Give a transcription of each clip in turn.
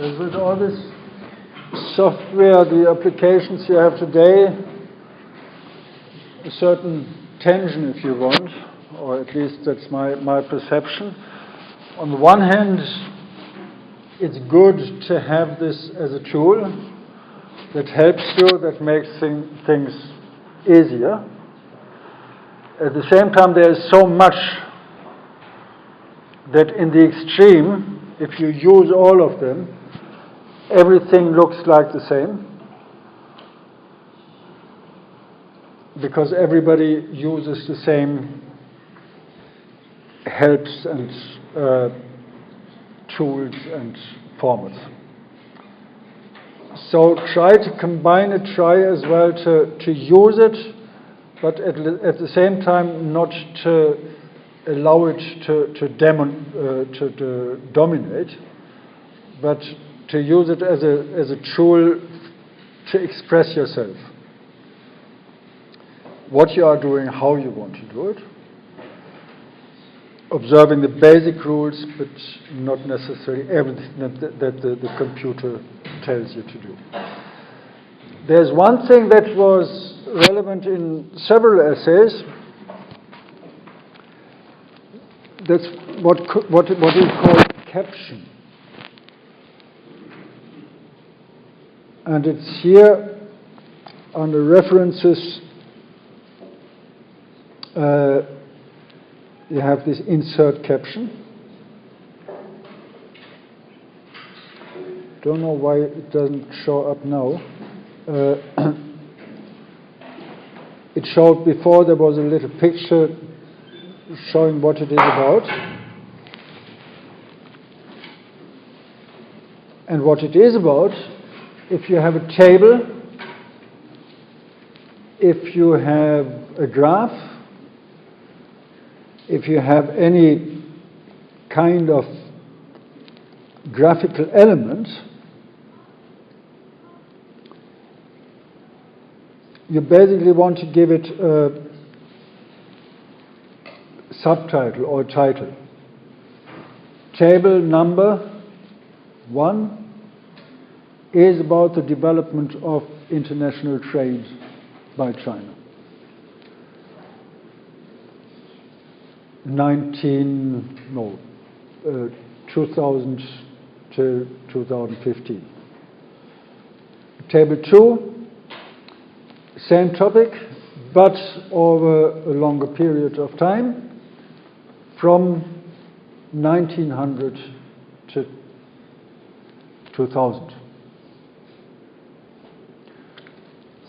As with all this software, the applications you have today, a certain tension, if you want, or at least that's my perception. On the one hand, it's good to have this as a tool that helps you, that makes things easier. At the same time, there is so much that in the extreme, if you use all of them, everything looks like the same, because everybody uses the same helps and tools and formats. So try to combine it, try as well to use it, but at the same time not to allow it to dominate, but to use it as a tool to express yourself. What you are doing, how you want to do it. Observing the basic rules, but not necessarily everything that the computer tells you to do. There's one thing that was relevant in several essays. That's what is called caption. And it's here under references. You have this insert caption. Don't know why it doesn't show up now. It showed before. There was a little picture showing what it is about. And what it is about, if you have a table, if you have a graph, if you have any kind of graphical element, you basically want to give it a subtitle or title. Table number 1 is about the development of international trade by China. 2000 to 2015. Table 2, same topic, but over a longer period of time, from 1900 to 2000.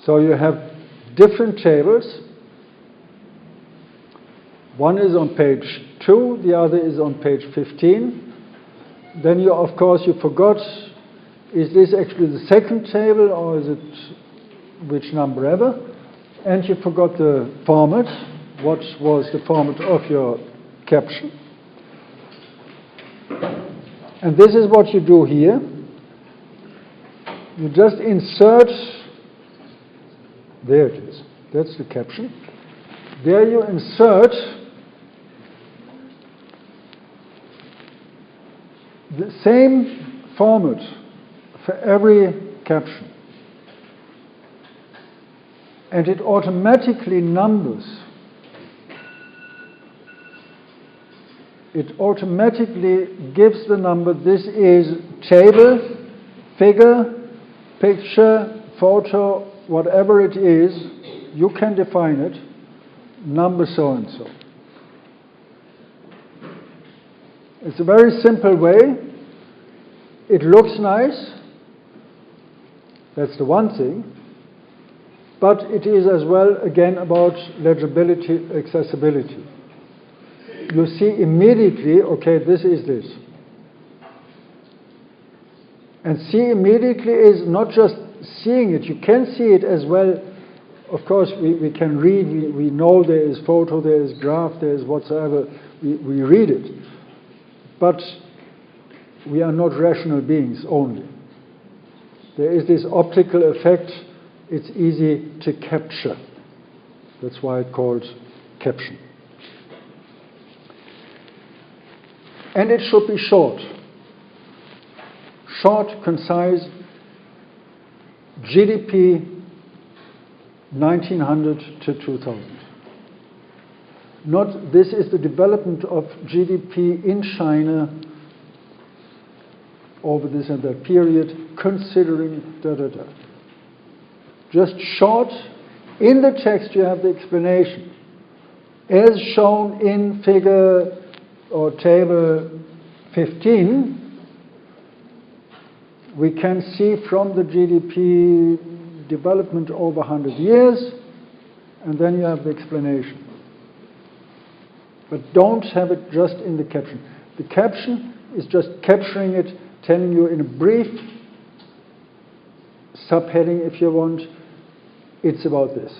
So you have different tables. One is on page 2, the other is on page 15. Then you, of course, you forgot, is this actually the second table or is it which number ever? And you forgot the format. What was the format of your caption? And this is what you do here. You just insert, there it is, that's the caption. There you insert the same format for every caption. And it automatically numbers. It automatically gives the number. This is table, figure, picture, photo, whatever it is, you can define it, number so and so. It's a very simple way. It looks nice. That's the one thing. But it is as well, again, about legibility, accessibility. You see immediately, okay, this is this. And see immediately is not just seeing it. You can see it as well. Of course, we can read. We know there is photo, there is graph, there is whatsoever. We read it. But we are not rational beings only. There is this optical effect. It's easy to capture. That's why it's called caption. And it should be short. short, concise, GDP 1900 to 2000. Not this is the development of GDP in China over this and that period, considering da-da-da. Just short, in the text you have the explanation. As shown in figure or table 15, we can see from the GDP development over 100 years, and then you have the explanation. But don't have it just in the caption. The caption is just capturing it, telling you in a brief subheading, if you want, it's about this.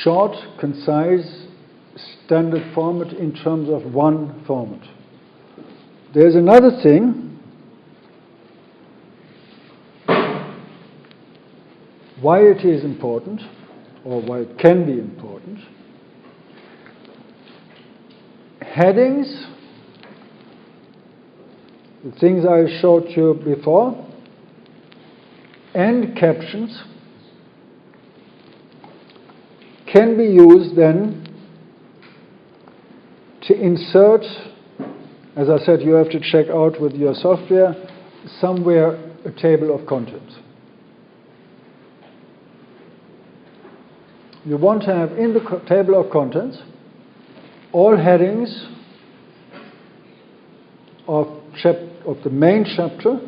Short, concise, standard format in terms of one format. There's another thing. Why it is important, or why it can be important. Headings, the things I showed you before, and captions can be used then to insert, as I said, you have to check out with your software, somewhere a table of contents. You want to have in the table of contents all headings of the main chapter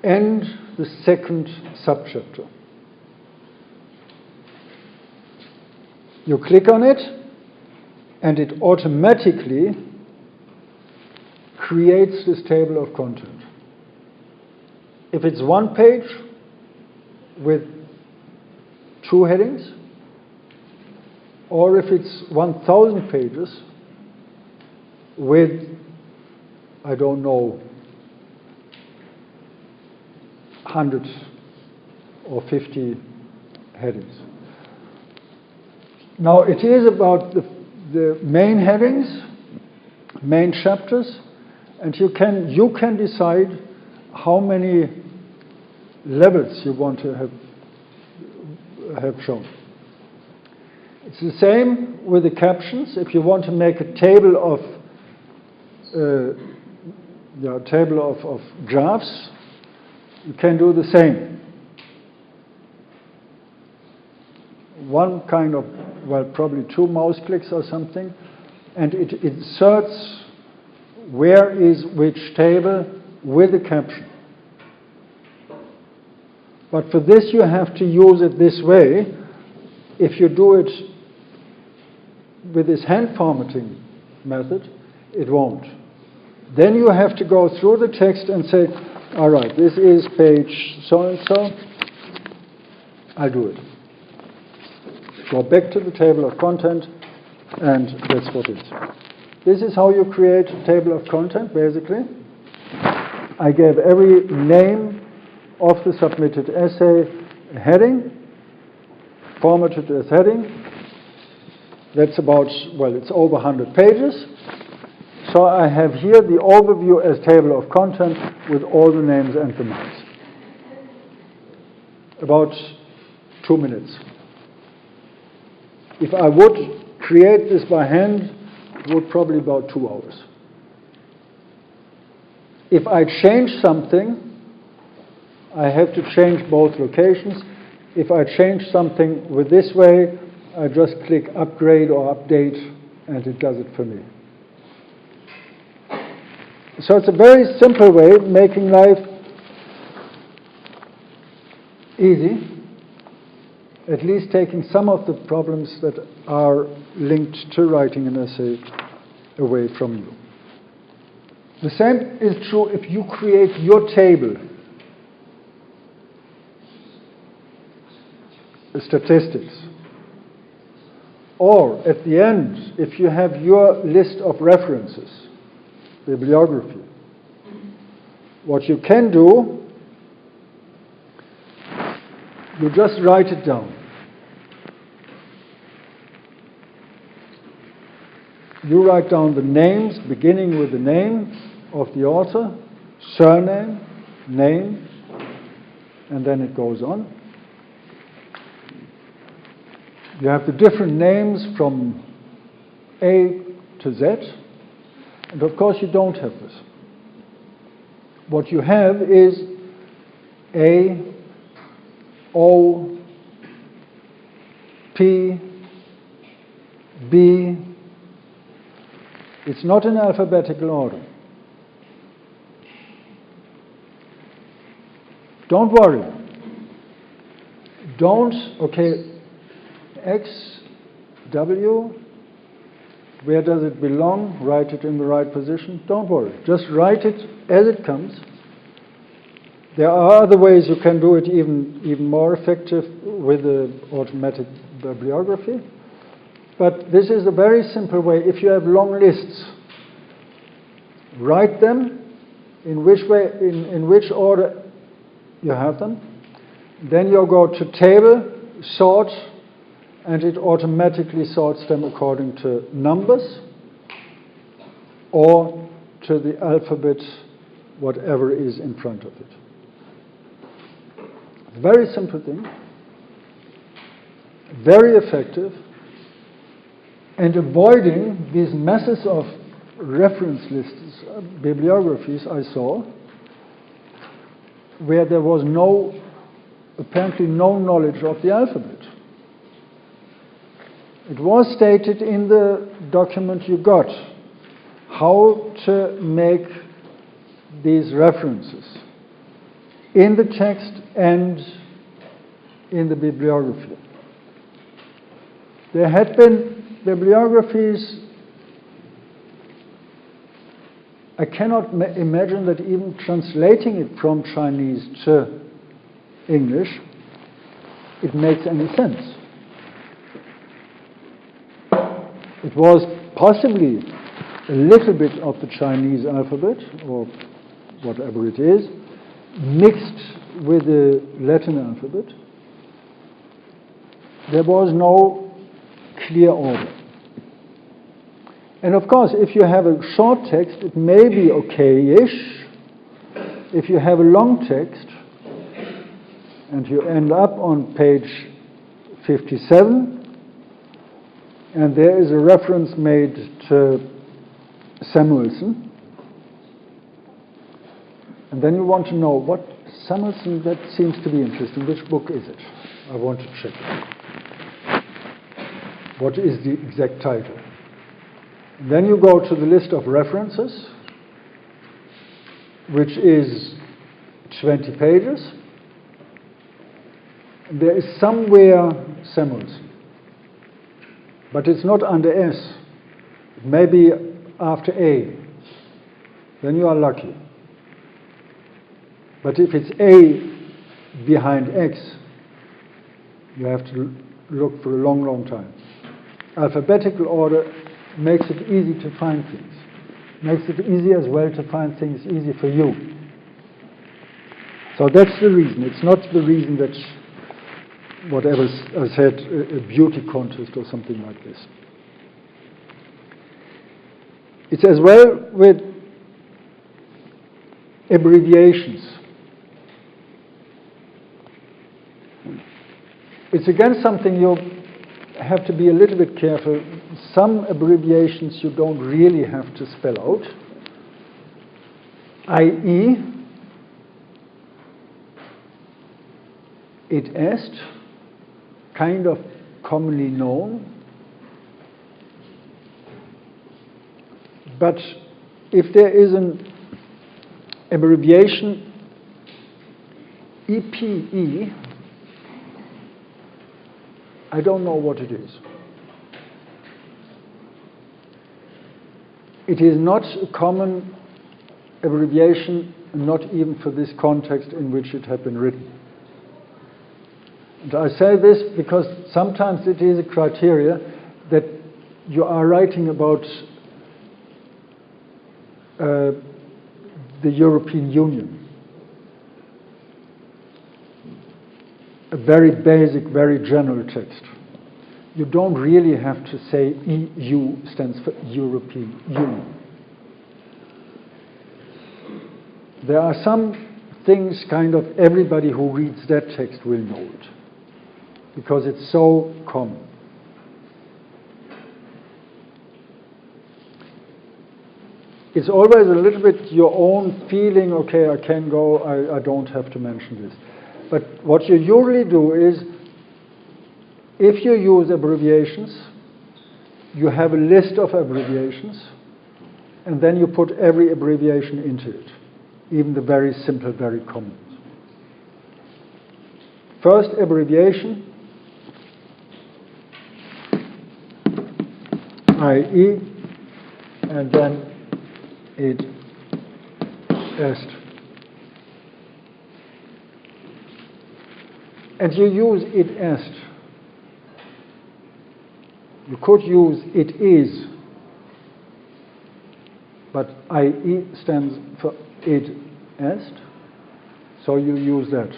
and the second subchapter. You click on it, and it automatically creates this table of content. If it's one page with 2 headings, or if it's 1,000 pages with, I don't know, 100 or 50 headings. Now it is about the main headings, main chapters, and you can decide how many levels you want to have shown. It's the same with the captions. If you want to make a table of graphs, you can do the same. One kind of, well, probably 2 mouse clicks or something, and it inserts where is which table with the caption. But for this you have to use it this way. If you do it with this hand formatting method, it won't. Then you have to go through the text and say, all right, this is page so-and-so. I'll do it. Go back to the table of content, and that's what it is. This is how you create a table of content, basically. I gave every name of the submitted essay a heading, formatted as heading. That's about, well, it's over 100 pages. So I have here the overview as table of content with all the names and the marks. About 2 minutes. If I would create this by hand, it would probably about 2 hours. If I change something, I have to change both locations. If I change something with this way, I just click upgrade or update, and it does it for me. So it's a very simple way of making life easy, at least taking some of the problems that are linked to writing an essay away from you. The same is true if you create your table, the statistics. Or at the end, if you have your list of references, bibliography, what you can do, you just write it down. You write down the names, beginning with the name of the author, surname, name, and then it goes on. You have the different names from A to Z, and of course you don't have this. What you have is A, O, P, B. It's not in alphabetical order. Don't worry. X, W, where does it belong? Write it in the right position. Don't worry. Just write it as it comes. There are other ways you can do it even more effective with the automatic bibliography. But this is a very simple way. If you have long lists, write them in which order you have them. Then you go to table, sort, and it automatically sorts them according to numbers or to the alphabet, whatever is in front of it. Very simple thing, very effective, and avoiding these masses of reference lists, bibliographies I saw, where there was apparently no knowledge of the alphabet. It was stated in the document you got how to make these references in the text and in the bibliography. There had been bibliographies. I cannot imagine that even translating it from Chinese to English, it makes any sense. It was possibly a little bit of the Chinese alphabet, or whatever it is, mixed with the Latin alphabet. There was no clear order. And of course, if you have a short text, it may be okay-ish. If you have a long text, and you end up on page 57, and there is a reference made to Samuelson, and then you want to know what Samuelson, that seems to be interesting. Which book is it? I want to check it. What is the exact title? And then you go to the list of references, which is 20 pages. There is somewhere Samuelson, but it's not under S. It may be after A. Then you are lucky. But if it's A behind X, you have to look for a long, long time. Alphabetical order makes it easy to find things. Makes it easy as well to find things easy for you. So that's the reason. It's not the reason that whatever I said, a beauty contest or something like this. It's as well with abbreviations. It's again something you have to be a little bit careful. Some abbreviations you don't really have to spell out, i.e., it est, kind of commonly known. But if there is an abbreviation EPE, I don't know what it is. It is not a common abbreviation, not even for this context in which it had been written. And I say this because sometimes it is a criteria that you are writing about the European Union. A very basic, very general text. You don't really have to say EU stands for European Union. There are some things kind of everybody who reads that text will know it, because it's so common. It's always a little bit your own feeling, okay, I can go, I don't have to mention this. But what you usually do is, if you use abbreviations, you have a list of abbreviations, and then you put every abbreviation into it, even the very simple, very common. First abbreviation, IE, and then it est. And you use it est. You could use it is, but IE stands for it est, so you use that.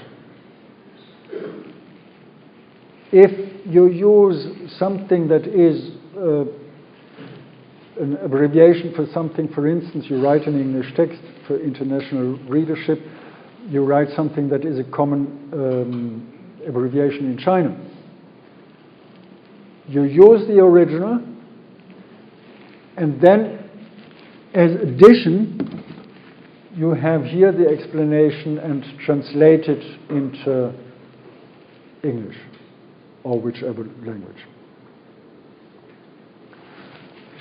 If you use something that is an abbreviation for something, for instance, you write an English text for international readership, you write something that is a common abbreviation in China. You use the original, and then as addition, you have here the explanation and translate it into English or whichever language.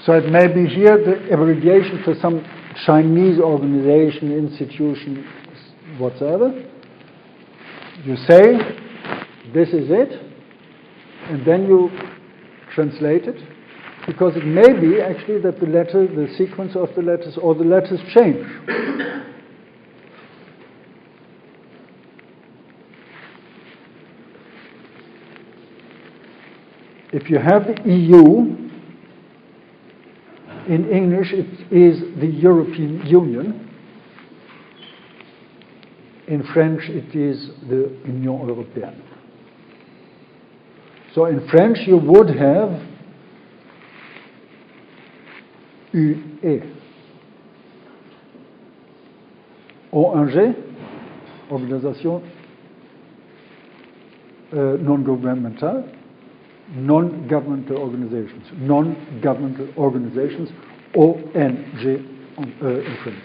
So it may be here the abbreviation for some Chinese organization, institution, whatsoever. You say, this is it, and then you translate it, because it may be actually that the letter, the sequence of the letters, or the letters change. If you have the EU, in English it is the European Union. In French it is the Union Européenne. So in French you would have UE. ONG, Organisation non-governmental, non-governmental organizations. Non-governmental organizations, ONG in French.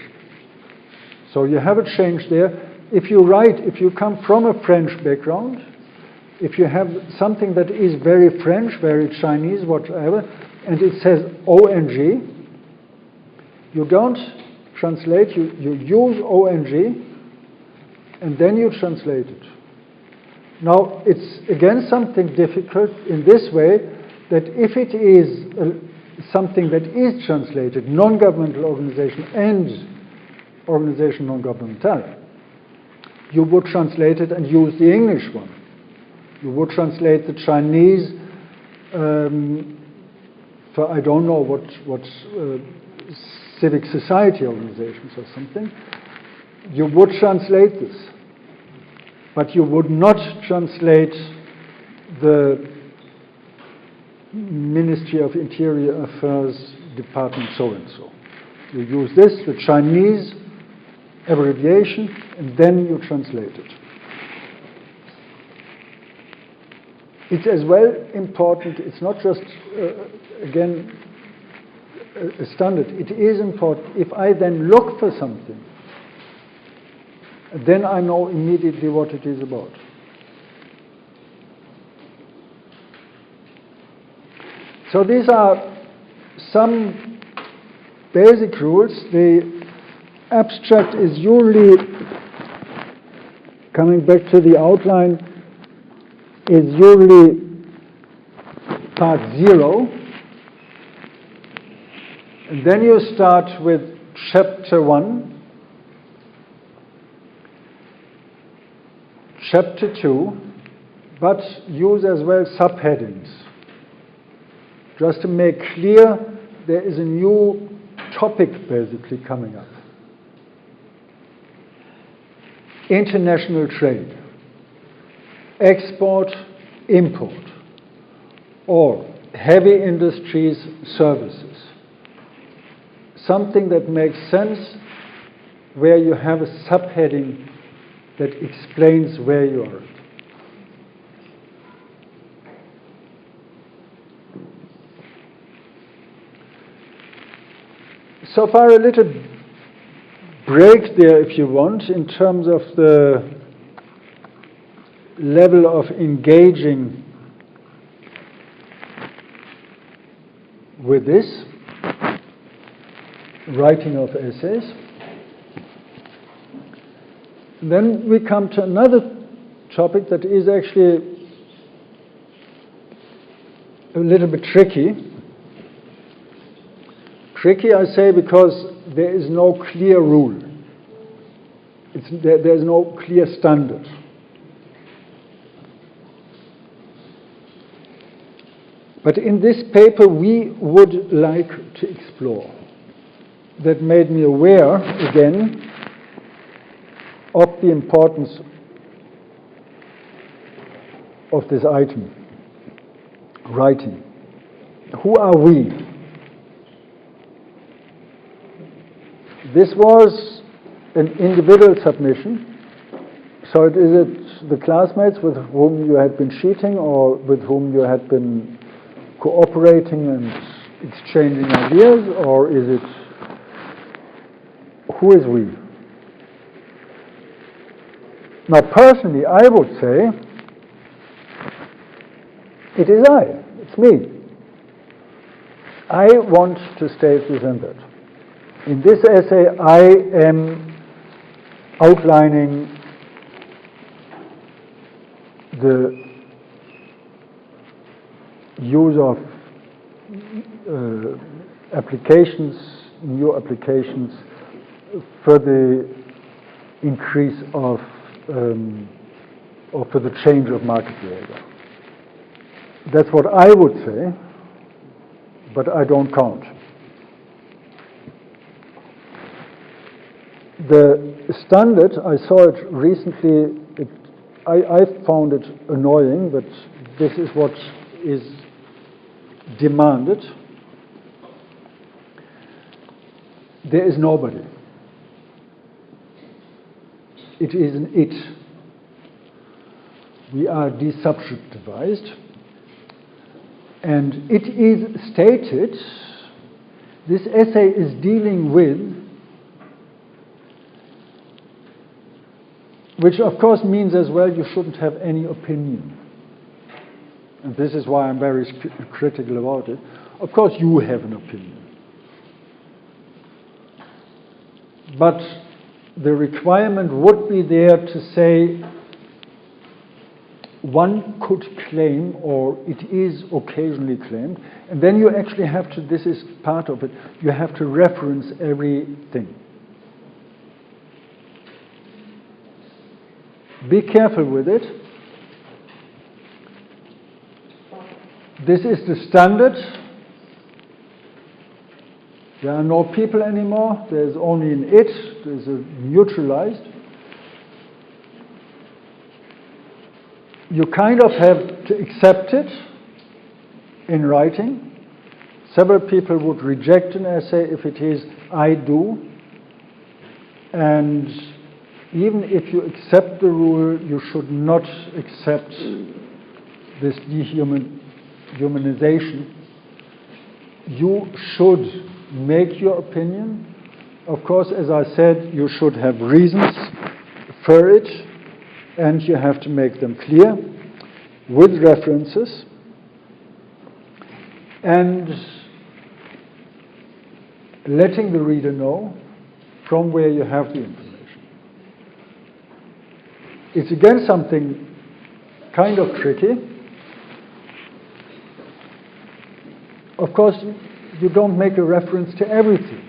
So you have a change there. If you come from a French background, if you have something that is very French, very Chinese, whatever, and it says ONG, you don't translate, you use ONG, and then you translate it. Now, it's again something difficult in this way, that if it is something that is translated, non-governmental organization and organization non-governmental, you would translate it and use the English one. You would translate the Chinese for I don't know what civic society organizations or something. You would translate this, but you would not translate the Ministry of Interior Affairs Department so-and-so. You use this, the Chinese abbreviation, and then you translate it. It's as well important, it's not just, again, a standard. It is important. If I then look for something, then I know immediately what it is about. So these are some basic rules. The abstract is usually, coming back to the outline, is usually part 0. And then you start with chapter 1, chapter 2, but use as well subheadings. Just to make clear, there is a new topic basically coming up. International trade, export, import, or heavy industries, services. Something that makes sense where you have a subheading that explains where you are. So far, a little break there, if you want, in terms of the level of engaging with this, writing of essays. And then we come to another topic that is actually a little bit tricky. Tricky, I say, because there is no clear rule. There's no clear standard. But in this paper, we would like to explore. That made me aware, again, of the importance of this item, writing. Who are we? This was an individual submission, so is it the classmates with whom you had been cheating or with whom you had been cooperating and exchanging ideas, or is it, who is we? Now personally, I would say, it is I, it's me. I want to state this and that. In this essay, I am outlining the use of applications, new applications, for the increase of, or for the change of market behavior. That's what I would say, but I don't count. The standard, I saw it recently, I found it annoying, but this is what is demanded. There is nobody. It is an it. We are desubjectivized. And it is stated, this essay is dealing with, which of course means as well you shouldn't have any opinion. And this is why I'm very critical about it. Of course you have an opinion. But the requirement would be there to say one could claim, or it is occasionally claimed, and then you actually have to, this is part of it, you have to reference everything. Be careful with it. This is the standard. There are no people anymore. There's only an it. There's a neutralized. You kind of have to accept it in writing. Several people would reject an essay if it is I do. And even if you accept the rule, you should not accept this dehumanization. You should make your opinion. Of course, as I said, you should have reasons for it, and you have to make them clear with references. And letting the reader know from where you have the information. It's again something kind of tricky. Of course, you don't make a reference to everything.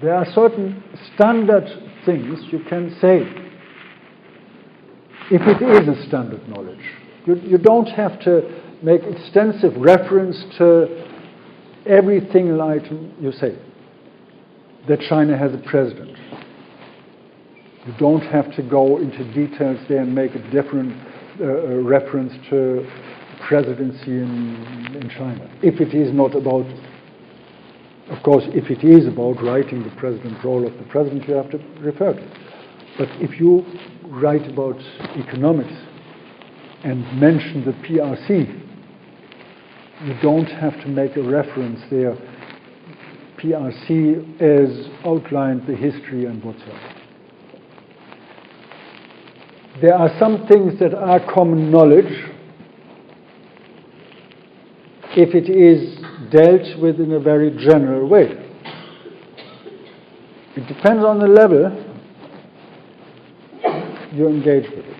There are certain standard things you can say if it is a standard knowledge. You don't have to make extensive reference to everything like you say, that China has a president. You don't have to go into details there and make a different reference to presidency in China, if it is not about Of course, if it is about writing the president, role of the president, you have to refer to it. But if you write about economics and mention the PRC, you don't have to make a reference there. PRC as outlined the history and whatsoever. There are some things that are common knowledge if it is dealt with in a very general way. It depends on the level you engage with it.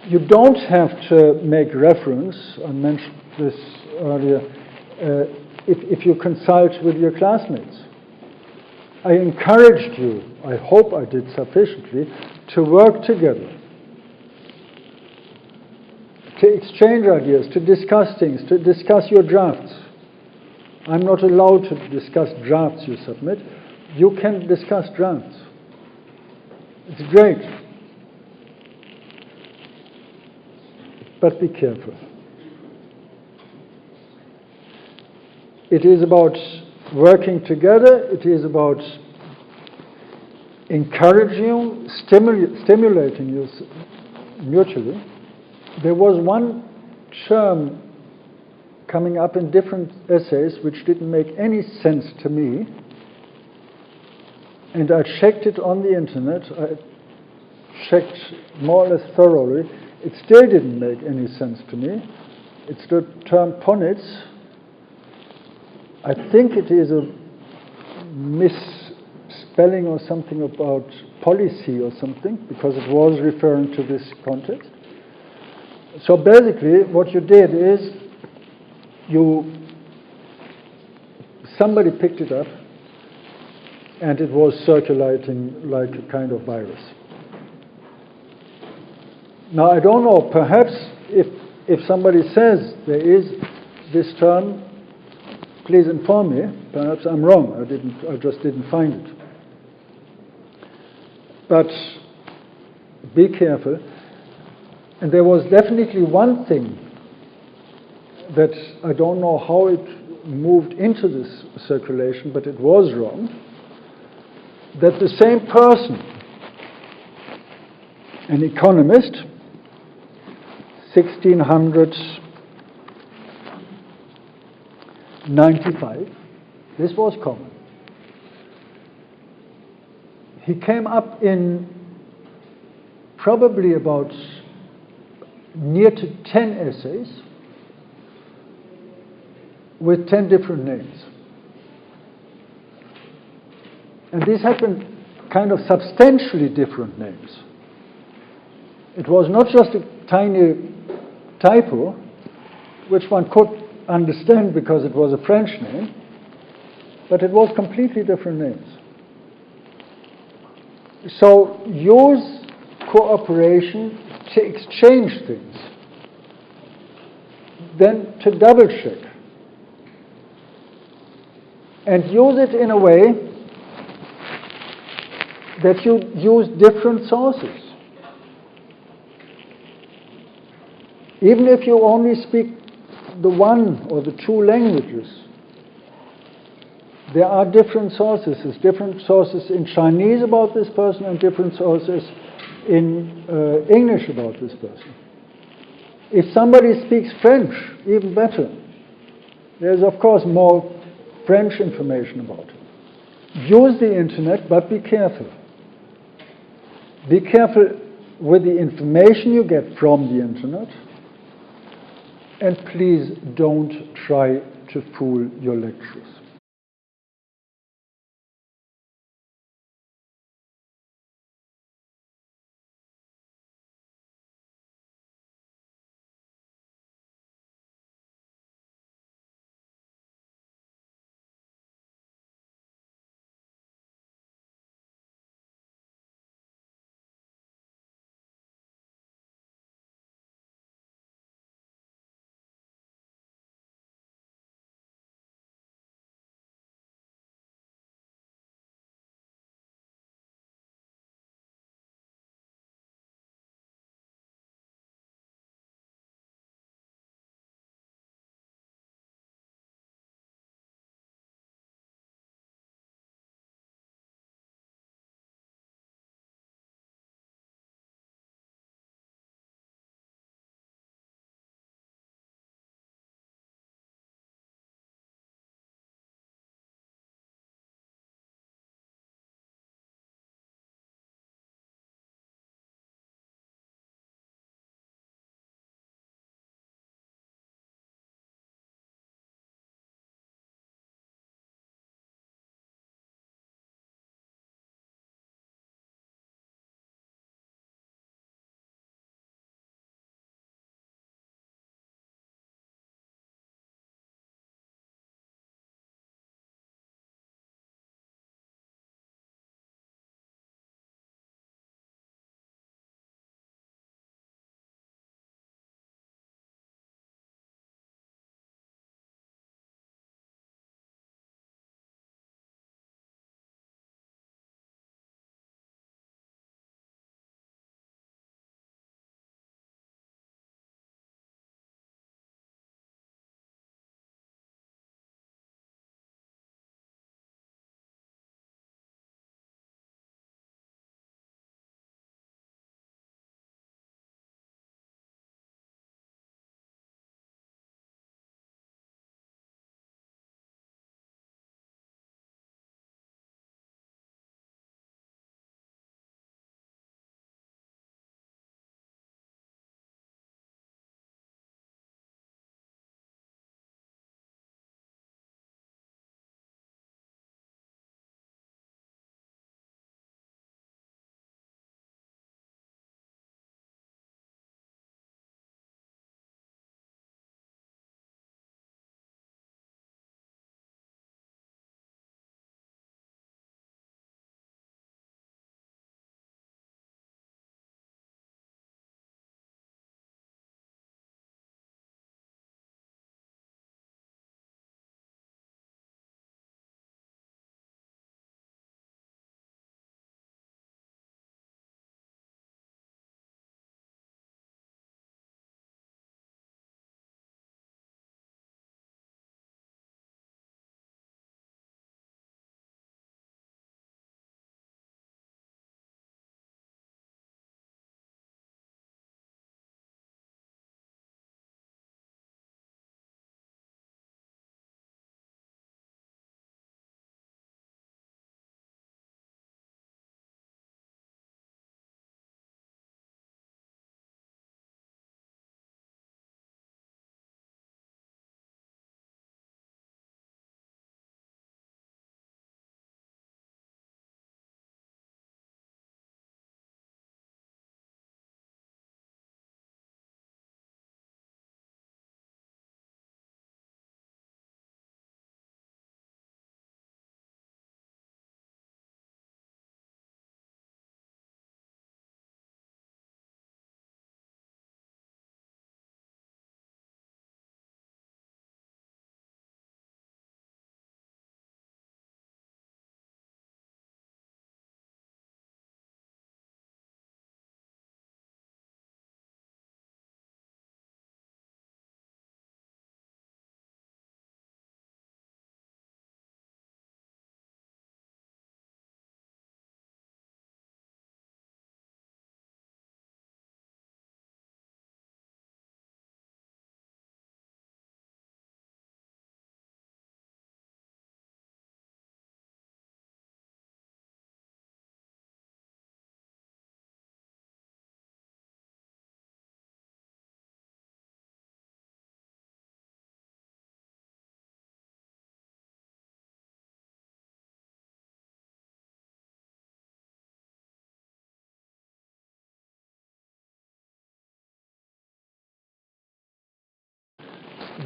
You don't have to make reference, I mentioned this earlier, if you consult with your classmates. I encouraged you, I hope I did sufficiently, to work together, to exchange ideas, to discuss things, to discuss your drafts. I'm not allowed to discuss drafts you submit. You can discuss drafts. It's great. But be careful. It is about working together. It is about encouraging you, stimulating you mutually. There was one term coming up in different essays which didn't make any sense to me. And I checked it on the internet. I checked more or less thoroughly. It still didn't make any sense to me. It's the term ponits. I think it is a misspelling or something about policy or something, because it was referring to this context. So basically, what you did is somebody picked it up, and it was circulating like a kind of virus. Now, I don't know, perhaps if somebody says there is this term, please inform me. Perhaps I'm wrong. I just didn't find it. But be careful. And there was definitely one thing that I don't know how it moved into this circulation, but it was wrong. That the same person, an economist, 1695, this was common. He came up in probably about near to 10 essays with 10 different names. And these had been kind of substantially different names. It was not just a tiny typo, which one could understand because it was a French name, but it was completely different names. So use cooperation to exchange things, then to double check, and use it in a way that you use different sources. Even if you only speak the one or the two languages, there are different sources. There's different sources in Chinese about this person and different sources in English about this person. If somebody speaks French, even better. There's, of course, more French information about it. Use the internet, but be careful. Be careful with the information you get from the internet. And please don't try to fool your lecturers.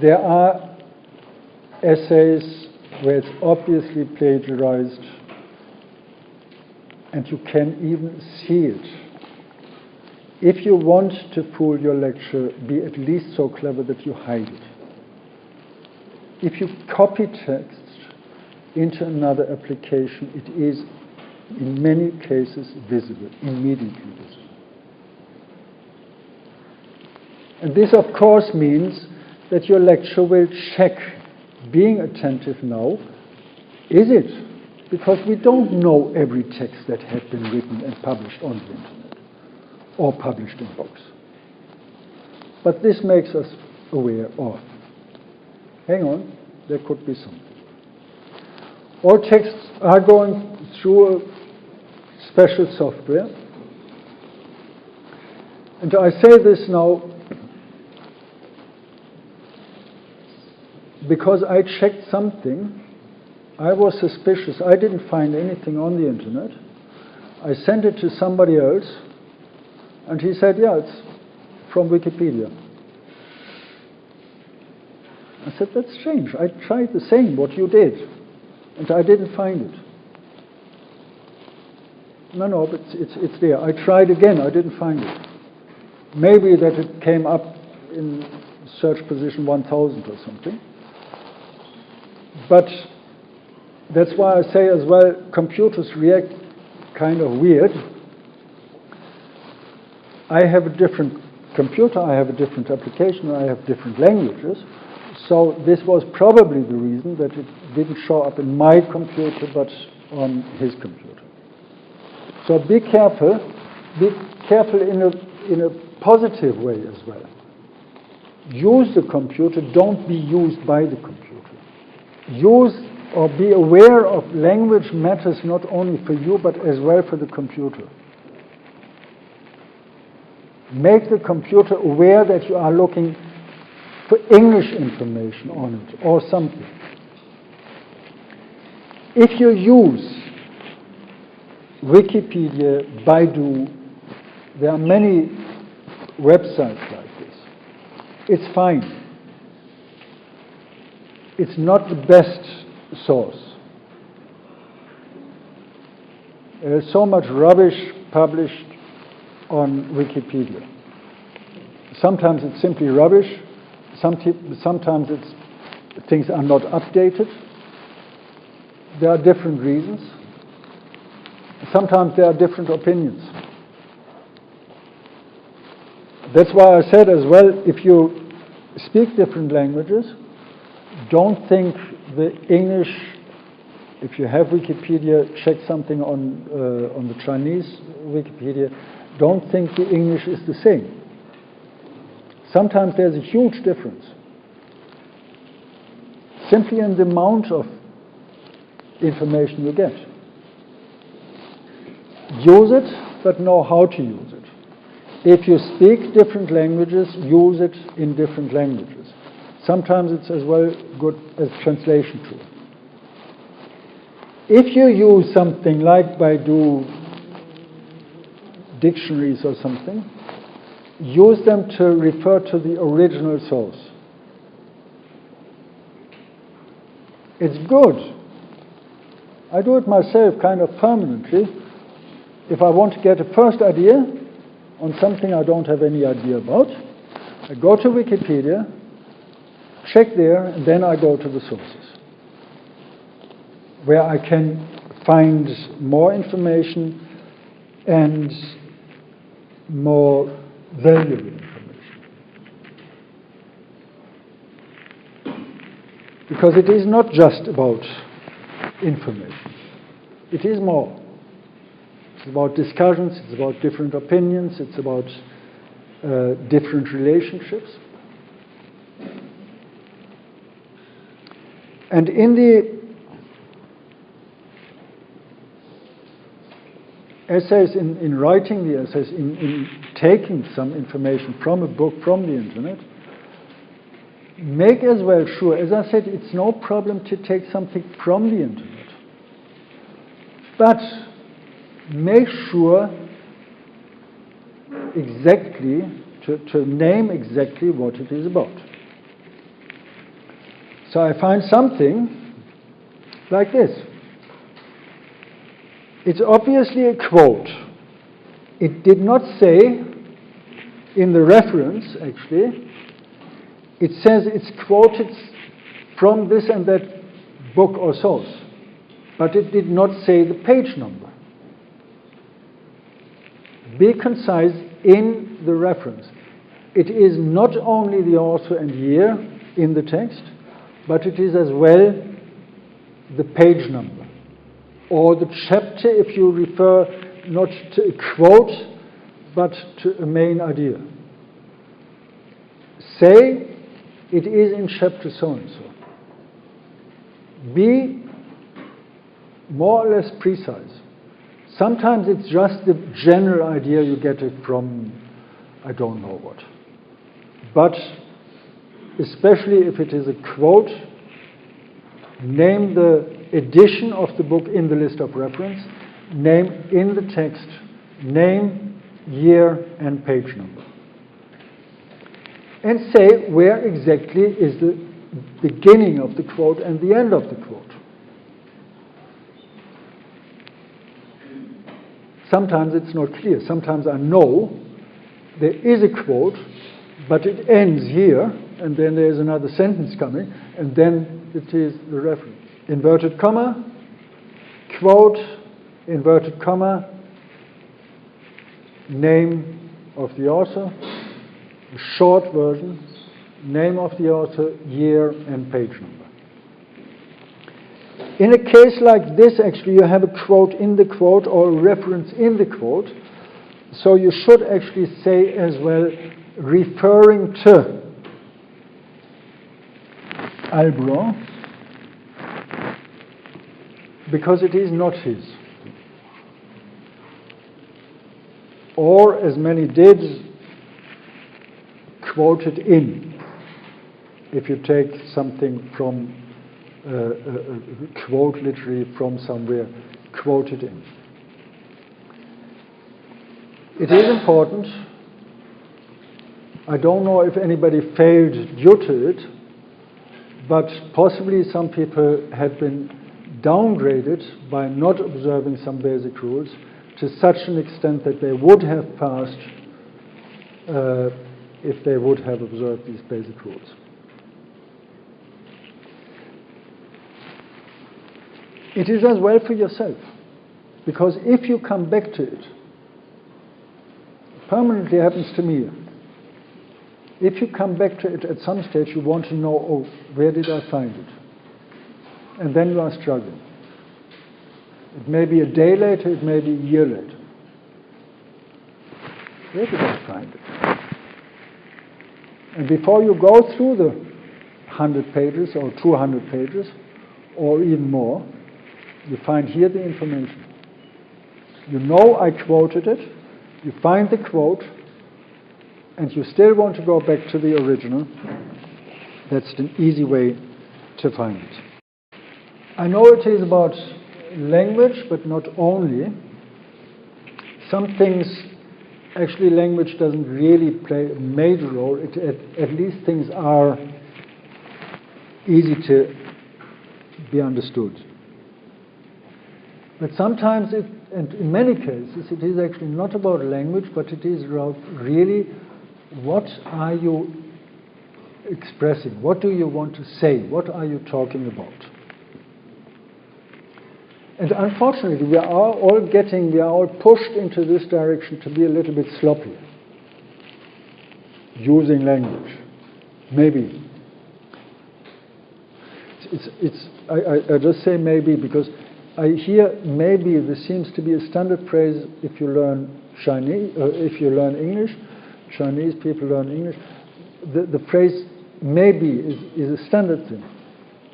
there are essays where it's obviously plagiarized, and you can even see it. If you want to fool your lecturer, be at least so clever that you hide it. If you copy text into another application, it is in many cases visible, immediately visible. And this, of course, means that your lecturer will check, being attentive now, is it? Because we don't know every text that had been written and published on the internet or published in books. But this makes us aware of, hang on, there could be something. All texts are going through a special software. And I say this now because I checked something. I was suspicious. I didn't find anything on the internet. I sent it to somebody else, and he said, yeah, it's from Wikipedia. I said, that's strange. I tried the same, what you did, and I didn't find it. No, but it's there. I tried again. I didn't find it. Maybe that it came up in search position 1000 or something. But that's why I say as well, computers react kind of weird. I have a different computer, I have a different application, I have different languages. So this was probably the reason that it didn't show up in my computer, but on his computer. So be careful in a positive way as well. Use the computer, don't be used by the computer. Use or be aware of language matters not only for you, but as well for the computer. Make the computer aware that you are looking for English information on it or something. If you use Wikipedia, Baidu, there are many websites like this. It's fine. It's not the best source. There's so much rubbish published on Wikipedia. Sometimes it's simply rubbish. Sometimes things are not updated. There are different reasons. Sometimes there are different opinions. That's why I said as well, if you speak different languages, don't think the English, if you have Wikipedia, check something on the Chinese Wikipedia, don't think the English is the same. Sometimes there's a huge difference. Simply in the amount of information you get. Use it, but know how to use it. If you speak different languages, use it in different languages. Sometimes it's as well good as translation tool. If you use something like Baidu dictionaries or something, use them to refer to the original source. It's good. I do it myself kind of permanently. If I want to get a first idea on something I don't have any idea about, I go to Wikipedia, check there, and then I go to the sources, where I can find more information and more valuable information. Because it is not just about information. It is more. It's about discussions, it's about different opinions, it's about different relationships. And in the essays, in writing the essays, in taking some information from a book, from the internet, make as well sure, as I said, it's no problem to take something from the internet. But make sure exactly, to name exactly what it is about. So I find something like this. It's obviously a quote. It did not say in the reference, actually. It says it's quoted from this and that book or source, but it did not say the page number. Be concise in the reference. It is not only the author and year in the text, but it is as well the page number or the chapter if you refer not to a quote but to a main idea. Say it is in chapter so-and-so. Be more or less precise. Sometimes it's just the general idea you get it from I don't know what. But especially if it is a quote, name the edition of the book in the list of reference, name in the text, name, year, and page number. And say where exactly is the beginning of the quote and the end of the quote. Sometimes it's not clear. Sometimes I know there is a quote, but it ends here, and then there's another sentence coming, and then it is the reference. Inverted comma, quote, inverted comma, name of the author, a short version, name of the author, year, and page number. In a case like this, actually, you have a quote in the quote or a reference in the quote, so you should actually say as well, referring to Albron, because it is not his. Or, as many did, quoted in. If you take something from a quote literally from somewhere, quoted in. It is important. I don't know if anybody failed due to it, but possibly some people have been downgraded by not observing some basic rules to such an extent that they would have passed if they would have observed these basic rules. It is as well for yourself, because if you come back to it, permanently happens to me. If you come back to it at some stage, you want to know, oh, where did I find it? And then you are struggling. It may be a day later, it may be a year later. Where did I find it? And before you go through the 100 pages or 200 pages, or even more, you find here the information. You know I quoted it, you find the quote, and you still want to go back to the original. That's an easy way to find it. I know it is about language, but not only. Some things, actually language doesn't really play a major role. At least things are easy to be understood. But sometimes, and in many cases, it is actually not about language, but it is about really what are you expressing? What do you want to say? What are you talking about? And unfortunately, we are all pushed into this direction to be a little bit sloppy, using language. Maybe. I just say maybe because I hear maybe. There seems to be a standard phrase if you learn Chinese, if you learn English. Chinese people learn English. The phrase maybe is a standard thing.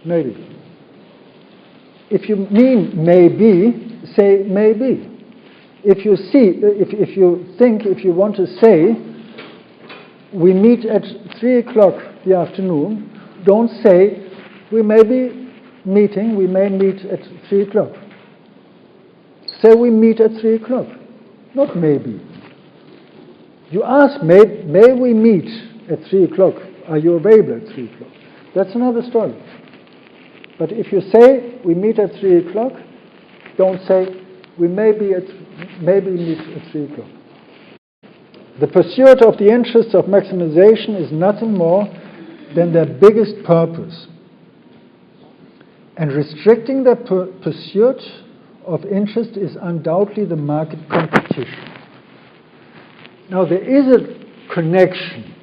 Maybe. If you mean maybe, say maybe. If you want to say, we meet at 3 o'clock the afternoon, don't say, we may be meeting, we may meet at 3 o'clock. Say we meet at 3 o'clock, not maybe. You ask, may we meet at 3 o'clock? Are you available at 3 o'clock? That's another story. But if you say we meet at 3 o'clock, don't say we maybe meet at 3 o'clock. The pursuit of the interests of maximization is nothing more than their biggest purpose. And restricting their pursuit of interest is undoubtedly the market competition. Now, there is a connection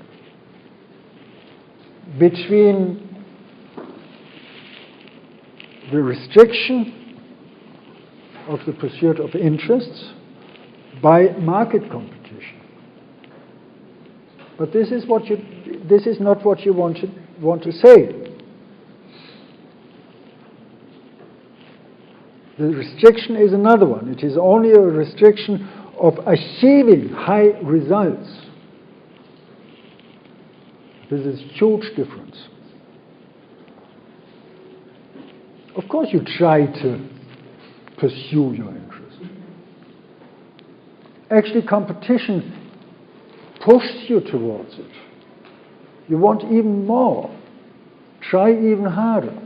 between the restriction of the pursuit of interests by market competition. But this is not what you want to say. The restriction is another one. It is only a restriction of achieving high results. This is a huge difference. Of course you try to pursue your interest. Actually, competition pushes you towards it. You want even more. Try even harder.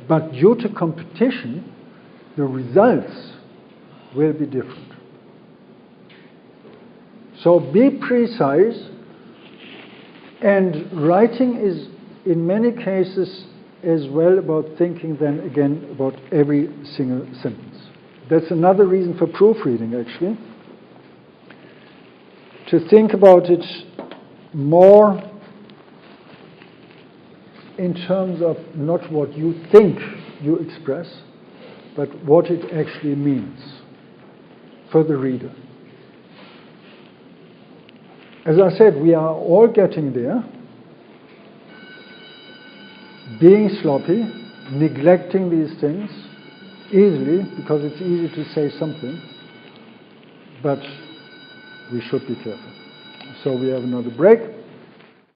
But due to competition, the results will be different. So be precise, and writing is in many cases as well about thinking then again about every single sentence. That's another reason for proofreading, actually. To think about it more in terms of not what you think you express, but what it actually means for the reader. As I said, we are all getting there, being sloppy, neglecting these things easily, because it's easy to say something, but we should be careful. So we have another break.